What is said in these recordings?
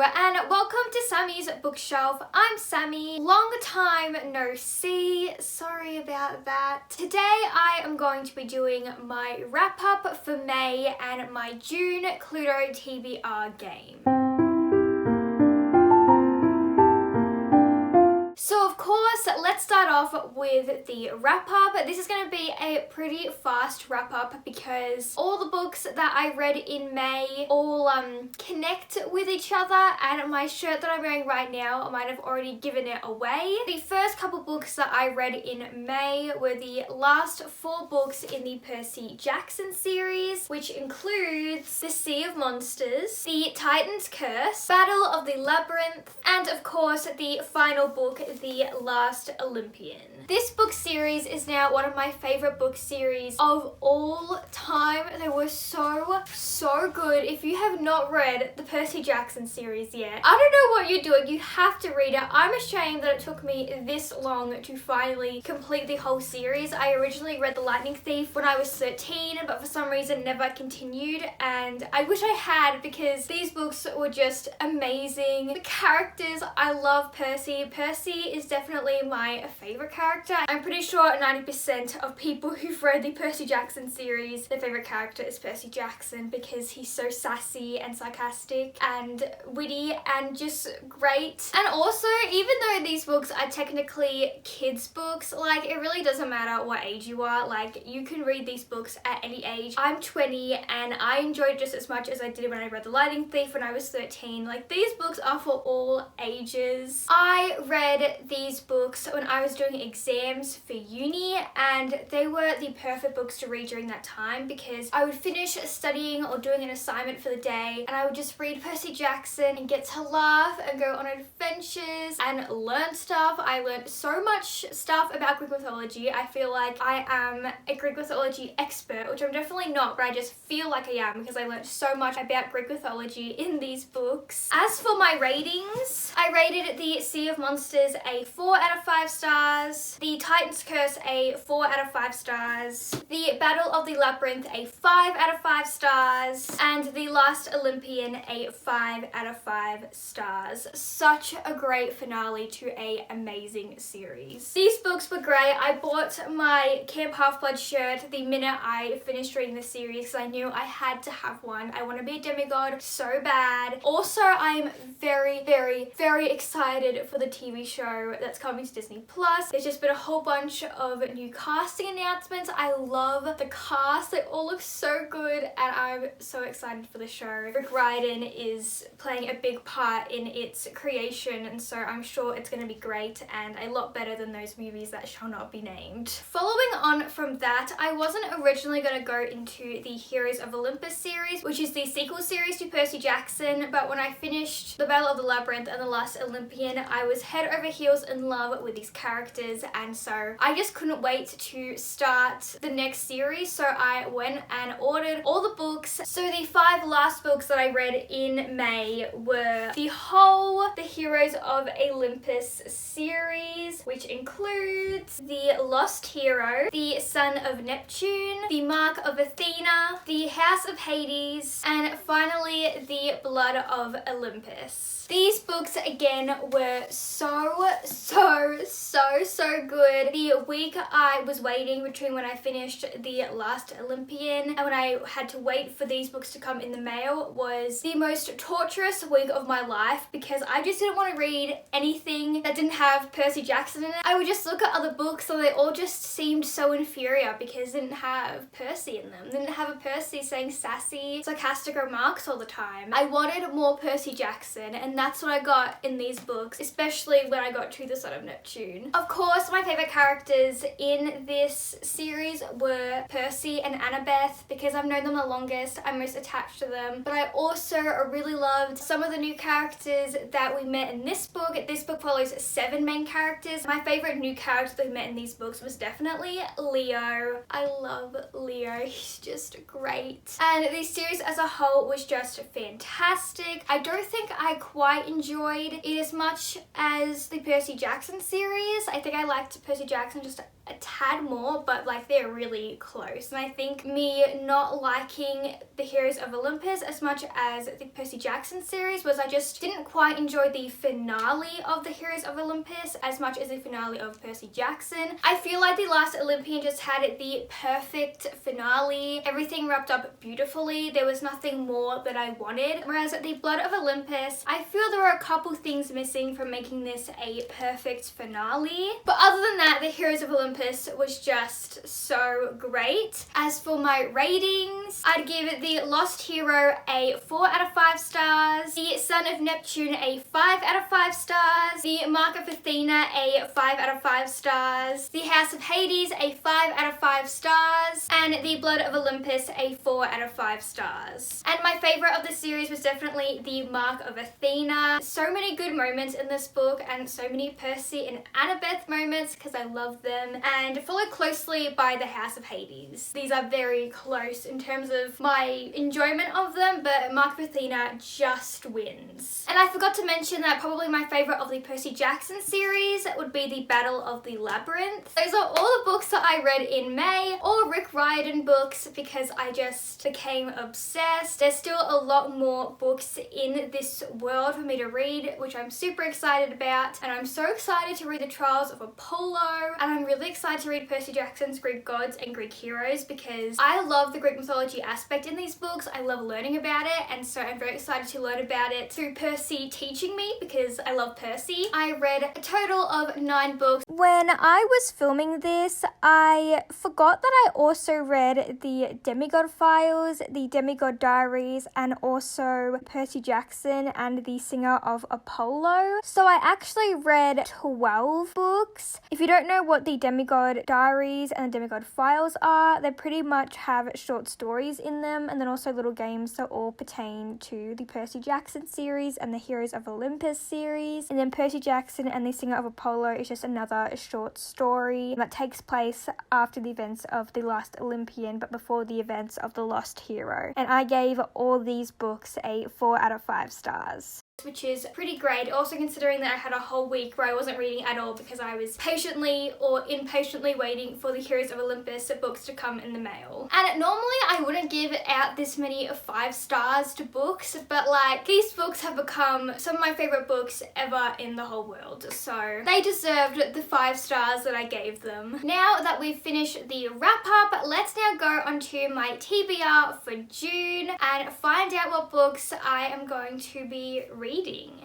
and welcome to Sammy's Bookshelf. I'm Sammy. Long time no see. Sorry about that. Today I am going to be doing my wrap up for May and my June Cluedo TBR game. So of course, let's start off with the wrap up. This is going to be a pretty fast wrap up because all the books that I read in May all connect with each other, and my shirt that I'm wearing right now, I might have already given it away. The first couple books that I read in May were the last 4 books in the Percy Jackson series, which includes The Sea of Monsters, The Titan's Curse, Battle of the Labyrinth, and of course the final book, The Last Olympian. This book series is now one of my favorite book series of all time. They were so good. If you have not read the Percy Jackson series yet, I don't know what you're doing. You have to read it. I'm ashamed that it took me this long to finally complete the whole series. I originally read The Lightning Thief when I was 13, but for some reason never continued, and I wish I had because these books were just amazing. The characters, I love Percy. Percy is definitely my favorite character. I'm pretty sure 90% of people who've read the Percy Jackson series, their favorite character is Percy Jackson because he's so sassy and sarcastic and witty and just great. And also, even though these books are technically kids books, like, it really doesn't matter what age you are. Like, you can read these books at any age. I'm 20 and I enjoyed it just as much as I did when I read The Lightning Thief when I was 13. Like, these books are for all ages. I read these books when I was doing exams for uni, and they were the perfect books to read during that time because I would finish studying or doing an assignment for the day and I would just read Percy Jackson and get to laugh and go on adventures and learn stuff. I learned so much stuff about Greek mythology. I feel like I am a Greek mythology expert, which I'm definitely not, but I just feel like I am because I learned so much about Greek mythology in these books. As for my ratings, I rated The Sea of Monsters a 4 out of 5 stars, The Titan's Curse a 4 out of 5 stars, The Battle of the Labyrinth a 5 out of 5 stars, and The Last Olympian a 5 out of 5 stars. Such a great finale to an amazing series. These books were great. I bought my Camp Half-Blood shirt the minute I finished reading the series because I knew I had to have one. I want to be a demigod so bad. Also, I'm very excited for the TV show that's coming to Disney Plus. There's just been a whole bunch of new casting announcements. I love the cast. They all look so good and I'm so excited for the show. Riordan is playing a big part in its creation, and so I'm sure it's going to be great and a lot better than those movies that shall not be named. Following on from that, I wasn't originally going to go into the Heroes of Olympus series, which is the sequel series to Percy Jackson, but when I finished The Battle of the Labyrinth and The Last Olympian, I was head over heels in love with these characters, and so I just couldn't wait to start the next series, so I went and ordered all the books. So the 5 last books that I read in May were the whole The Heroes of Olympus series, which includes The Lost Hero, The Son of Neptune, The Mark of Athena, The House of Hades, and finally The Blood of Olympus. These books again were so good. The week I was waiting between when I finished The Last Olympian and when I had to wait for these books to come in the mail was the most torturous week of my life because I just didn't want to read anything that didn't have Percy Jackson in it. I would just look at other books and they all just seemed so inferior because they didn't have Percy in them. They didn't have a Percy saying sassy, sarcastic remarks all the time. I wanted more Percy Jackson, and that's what I got in these books, especially when I got to The Son of Neptune. Of course, my favorite characters in this series were Percy and Annabeth because I've known them the longest. I'm most attached to them. But I also really loved some of the new characters that we met in this book. This book follows 7 main characters. My favorite new character that we met in these books was definitely Leo. I love Leo. He's just great. And the series as a whole was just fantastic. I don't think I quite enjoyed it as much as the Percy Jackson series. I think I liked Percy Jackson just a tad more, but like they're really close. And I think me not liking the Heroes of Olympus as much as the Percy Jackson series was I just didn't quite enjoy the finale of the Heroes of Olympus as much as the finale of Percy Jackson. I feel like the last Olympian just had the perfect finale. Everything wrapped up beautifully. There was nothing more that I wanted. Whereas the Blood of Olympus, I feel there were a couple things missing from making this a perfect finale. But other than that, the Heroes of Olympus was just so great. As for my ratings, I'd give the Lost Hero a 4 out of 5 stars, the Son of Neptune a 5 out of 5 stars, the Mark of Athena a 5 out of 5 stars, the House of Hades a 5 out of 5 stars, and the Blood of Olympus a 4 out of 5 stars. And my favourite of the series was definitely the Mark of Athena. So many good moments in this book and so many Percy and Annabeth moments because I love them, and followed closely by the House of Hades. These are very close in terms of my enjoyment of them, but Mark of Athena just wins. And I forgot to mention that probably my favourite of the Percy Jackson series would be the Battle of the Labyrinth. Those are all the books that I read in May, all Rick Riordan books, because I just became obsessed. There's still a lot more books in this world for me to read, which I'm super excited about, and I'm so excited to read the Trials of Apollo, and I'm really excited to read Percy Jackson's Greek Gods and Greek Heroes because I love the Greek mythology aspect in these books. I love learning about it, and so I'm very excited to learn about it through Percy teaching me because I love Percy. I read a total of 9 books. When I was filming this, I forgot that I also read the Demigod files, the Demigod Diaries, and also Percy Jackson and the Singer of Apollo. So I actually read 12 books. If you don't know what the Demigod Diaries and the Demigod files are, they pretty much have short stories in them, and then also little games that all pertain to the Percy Jackson series and the Heroes of Olympus series. And then Percy Jackson and the Singer of Apollo is just another short story that takes place after the events of the last Olympian but before the events of the Lost Hero. And I gave all these books a 4 out of 5 stars. Which is pretty great, also considering that I had a whole week where I wasn't reading at all because I was patiently or impatiently waiting for the Heroes of Olympus books to come in the mail. And normally I wouldn't give out this many 5 stars to books, but like these books have become some of my favourite books ever in the whole world, so they deserved the 5 stars that I gave them. Now that we've finished the wrap up, let's now go onto my TBR for June and find out what books I am going to be reading.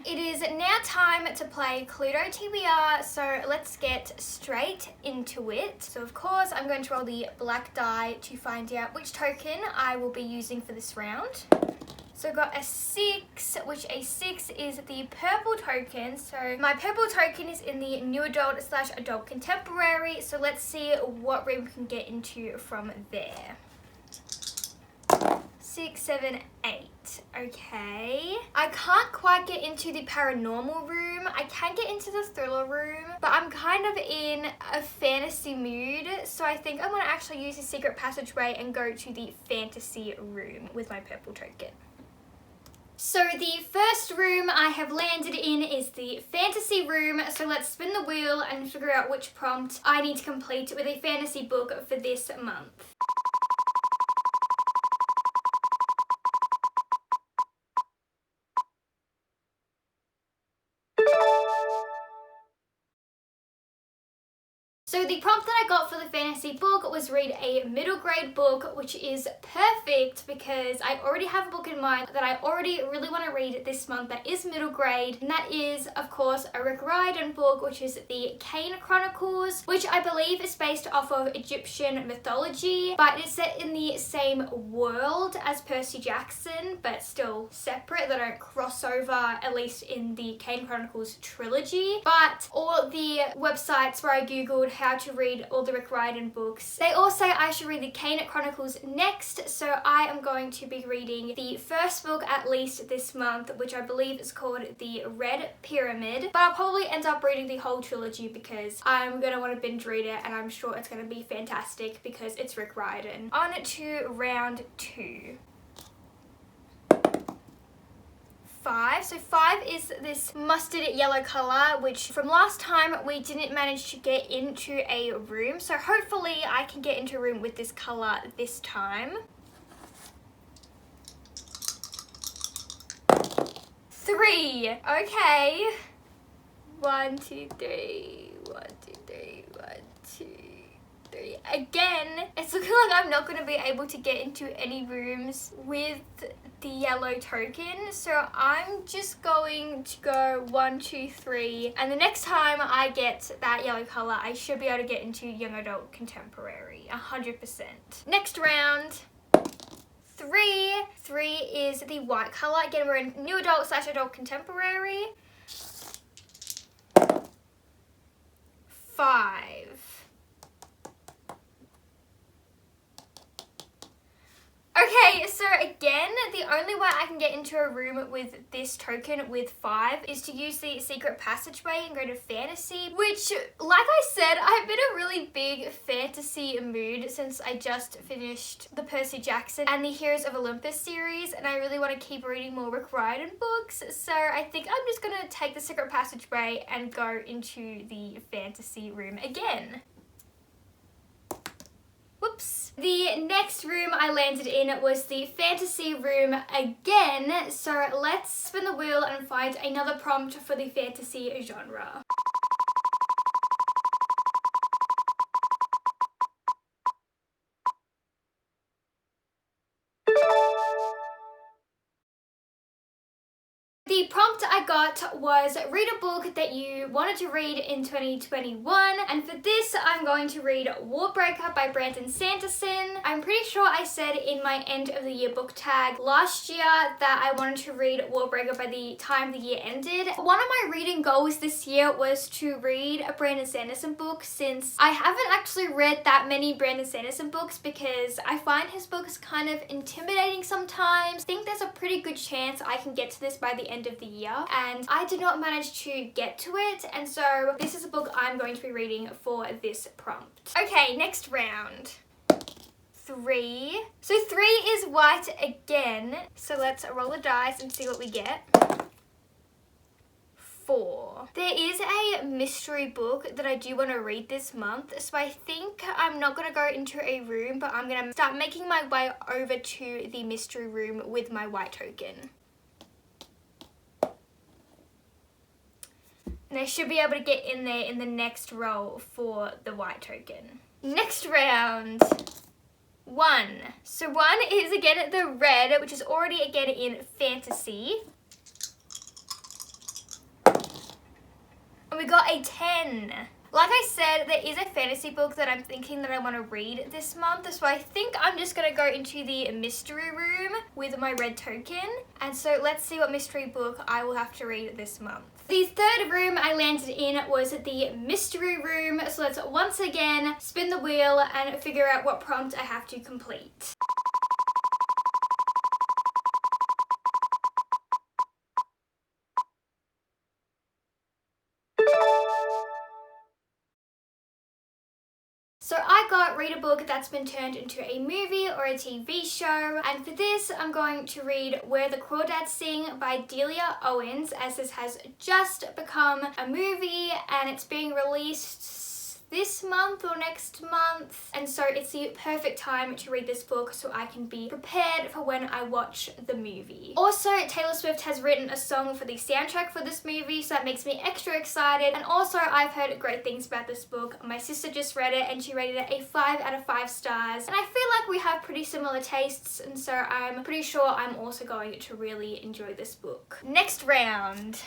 It is now time to play Cluedo TBR, so let's get straight into it. So of course I'm going to roll the black die to find out which token I will be using for this round. So I got a 6, which a 6 is the purple token. So my purple token is in the new adult / adult contemporary. So let's see what room we can get into from there. 6, 7, 8. Okay. I can't quite get into the paranormal room. I can get into the thriller room, but I'm kind of in a fantasy mood, so I think I'm going to actually use the secret passageway and go to the fantasy room with my purple token. So the first room I have landed in is the fantasy room, so let's spin the wheel and figure out which prompt I need to complete with a fantasy book for this month. So the prompt that I got for the fantasy book was read a middle grade book, which is perfect because I already have a book in mind that I already really want to read this month that is middle grade, and that is of course a Rick Riordan book, which is the Kane Chronicles, which I believe is based off of Egyptian mythology, but it's set in the same world as Percy Jackson, but still separate. They don't cross over, at least in the Kane Chronicles trilogy. But all the websites where I googled how to read all the Rick Riordan books, they all say I should read the Kane Chronicles next, so I am going to be reading the first book at least this month, which I believe is called The Red Pyramid, but I'll probably end up reading the whole trilogy because I'm going to want to binge read it, and I'm sure it's going to be fantastic because it's Rick Riordan. On to round 2. 5. So 5 is this mustard yellow color, which from last time we didn't manage to get into a room. So hopefully I can get into a room with this color this time. 3. Okay. 1, 2, 3. 1, 2, 3. 1, 2, 3. Again, it's looking like I'm not going to be able to get into any rooms with the yellow token. So I'm just going to go 1, 2, 3. And the next time I get that yellow color, I should be able to get into young adult contemporary. 100%. Next round. 3. 3 is the white color. Again, we're in new adult / adult contemporary. 5. Okay, so again, the only way I can get into a room with this token with 5 is to use the secret passageway and go to fantasy, which, like I said, I've been in a really big fantasy mood since I just finished the Percy Jackson and the Heroes of Olympus series, and I really want to keep reading more Riordan books, so I think I'm just going to take the secret passageway and go into the fantasy room again. Whoops. The next room I landed in was the fantasy room again, so let's spin the wheel and find another prompt for the fantasy genre. The prompt I got was read a book that you wanted to read in 2021, and for this I'm going to read Warbreaker by Sanderson. I'm pretty sure I said in my end of the year book tag last year that I wanted to read Warbreaker by the time the year ended. One of my reading goals this year was to read a Sanderson book, since I haven't actually read that many Sanderson books because I find his books kind of intimidating sometimes. I think there's a pretty good chance I can get to this by the end of the year, and I did not manage to get to it, and so this is a book I'm going to be reading for this prompt. Okay, next round. 3. So 3 is white again, so let's roll the dice and see what we get. 4. There is a mystery book that I do want to read this month, so I think I'm not going to go into a room, but I'm going to start making my way over to the mystery room with my white token. And I should be able to get in there in the next roll for the white token. Next round. 1. So 1 is again the red, which is already again in fantasy. And we got a 10. Like I said, there is a fantasy book that I'm thinking that I want to read this month, so I think I'm just going to go into the mystery room with my red token. And so let's see what mystery book I will have to read this month. The third room I landed in was the mystery room, so let's once again spin the wheel and figure out what prompt I have to complete. So I got read a book that's been turned into a movie or a TV show, and for this I'm going to read Where the Crawdads Sing by Delia Owens, as this has just become a movie and it's being released this month or next month, and so it's the perfect time to read this book so I can be prepared for when I watch the movie. Also, Taylor Swift has written a song for the soundtrack for this movie, so that makes me extra excited, and also I've heard great things about this book. My sister just read it and she rated it a 5 out of 5 stars, and I feel like we have pretty similar tastes, and so I'm pretty sure I'm also going to really enjoy this book. Next round.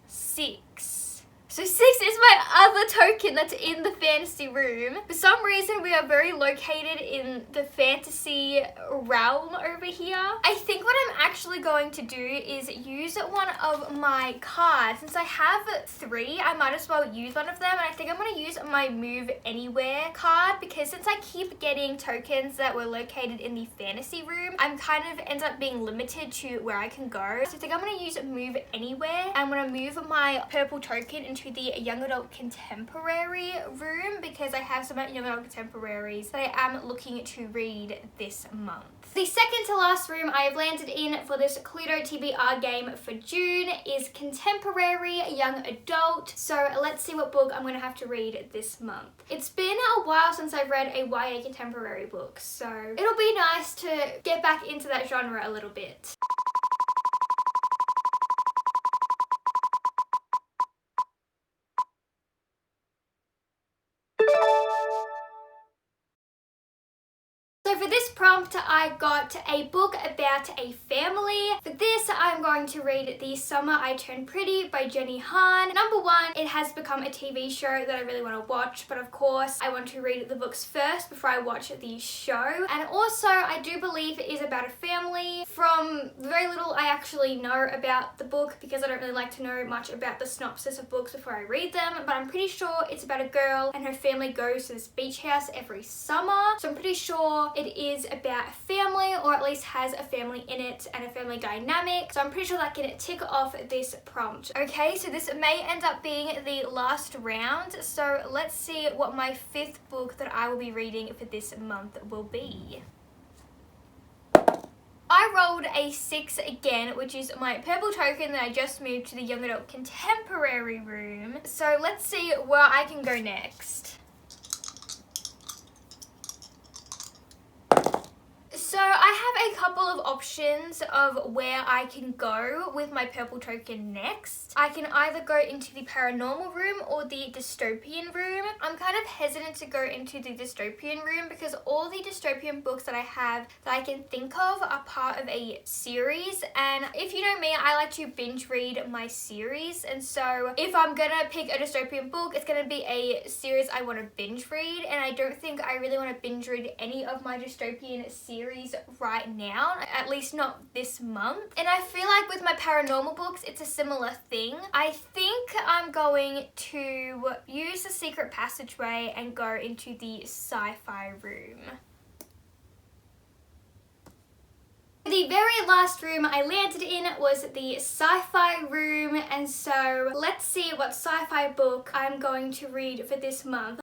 6. So 6 is my other token that's in the fantasy room. For some reason, we are very located in the fantasy realm over here. I think what I'm actually going to do is use one of my cards. Since I have 3, I might as well use one of them. And I think I'm going to use my Move Anywhere card, because since I keep getting tokens that were located in the fantasy room, I'm kind of ends up being limited to where I can go. So I think I'm going to use Move Anywhere. I'm going to move my purple token into the young adult contemporary room, because I have some young adult contemporaries that I am looking to read this month. The second to last room I have landed in for this Cluedo TBR game for June is contemporary young adult. So let's see what book I'm going to have to read this month. It's been a while since I've read a YA contemporary book, so it'll be nice to get back into that genre a little bit. So for this prompt, I got a book about a family. For this, I'm going to read The Summer I Turned Pretty by Jenny Han. Number one, it has become a TV show that I really want to watch, but of course, I want to read the books first before I watch the show. And also, I do believe it is about a family. From very little I actually know about the book, because I don't really like to know much about the synopsis of books before I read them, but I'm pretty sure it's about a girl and her family goes to this beach house every summer. So I'm pretty sure it is about a family, or at least has a family in it and a family dynamic. So I'm pretty sure that can tick off this prompt. Okay, so this may end up being the last round. So let's see what my fifth book that I will be reading for this month will be. I rolled a 6 again, which is my purple token that I just moved to the young adult contemporary room. So let's see where I can go next. So I have a couple of options of where I can go with my purple token next. I can either go into the paranormal room or the dystopian room. I'm kind of hesitant to go into the dystopian room because all the dystopian books that I have that I can think of are part of a series, and if you know me, I like to binge read my series, and so if I'm gonna pick a dystopian book, it's gonna be a series I want to binge read, and I don't think I really want to binge read any of my dystopian series right now, at least not this month. And I feel like with my paranormal books, it's a similar thing. I think I'm going to use the secret passageway and go into the sci-fi room. The very last room I landed in was the sci-fi room, and so let's see what sci-fi book I'm going to read for this month.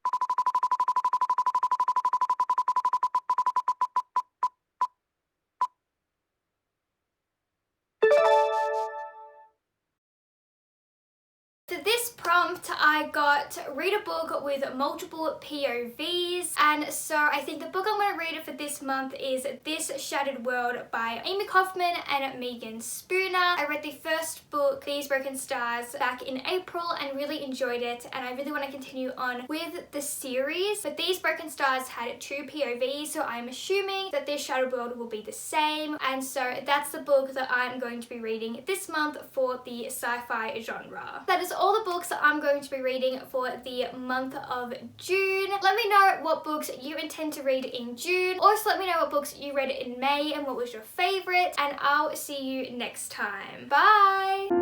For this prompt, I got read a book with multiple POVs, and so I think the book I'm going to read for this month is This Shattered World by Amie Kaufman and Megan Spooner. I read the first book, These Broken Stars, back in April and really enjoyed it, and I really want to continue on with the series. But These Broken Stars had 2 POVs, so I'm assuming that This Shattered World will be the same, and so that's the book that I'm going to be reading this month for the sci-fi genre. That is all the books that I'm going to be reading for the month of June. Let me know what books you intend to read in June. Also let me know what books you read in May and what was your favorite, and I'll see you next time. Bye!